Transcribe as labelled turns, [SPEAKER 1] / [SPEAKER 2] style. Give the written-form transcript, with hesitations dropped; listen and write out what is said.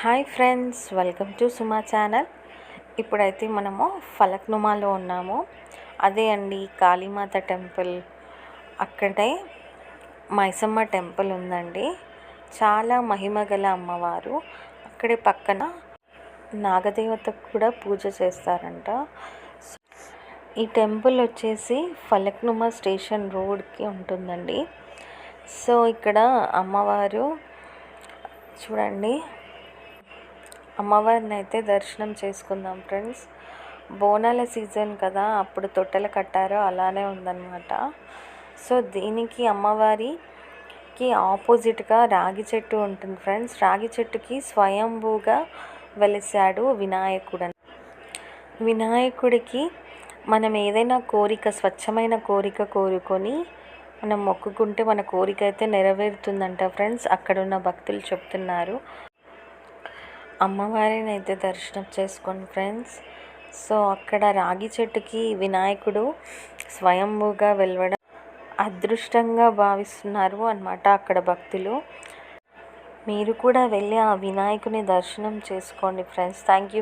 [SPEAKER 1] Hi friends, welcome to Suma channel. ఇప్పుడైతే మనము ఫలక్నుమాలో ఉన్నాము. అదే అండి కాళీమాత టెంపుల్. అక్కడే మైసమ్మ టెంపుల్ ఉందండి. చాలా మహిమగల అమ్మవారు. అక్కడే పక్కన నాగదేవతకు కూడా పూజ చేస్తారంట. ఈ టెంపుల్ వచ్చేసి ఫలక్నుమా స్టేషన్ రోడ్కి ఉంటుందండి. సో ఇక్కడ అమ్మవారు చూడండి. అమ్మవారిని అయితే దర్శనం చేసుకుందాం ఫ్రెండ్స్. బోనాల సీజన్ కదా, అప్పుడు తొట్టెలు కట్టారో అలానే ఉందన్నమాట. సో దీనికి అమ్మవారికి ఆపోజిట్గా రాగి చెట్టు ఉంటుంది ఫ్రెండ్స్. రాగి చెట్టుకి స్వయంభూగా వెలిశాడు వినాయకుడు. వినాయకుడికి మనం ఏదైనా కోరిక, స్వచ్ఛమైన కోరిక కోరుకొని మనం మొక్కుకుంటే మన కోరిక అయితే నెరవేరుతుందంట ఫ్రెండ్స్. అక్కడున్న భక్తులు చెప్తున్నారు. అమ్మవారిని అయితే దర్శనం చేసుకోండి ఫ్రెండ్స్. సో అక్కడ రాగి చెట్టుకి వినాయకుడు స్వయంభూగా వెలవడం అదృష్టంగా భావిస్తున్నారు అన్నమాట అక్కడ భక్తులు. మీరు కూడా వెళ్ళి ఆ వినాయకుని దర్శనం చేసుకోండి ఫ్రెండ్స్. Thank you.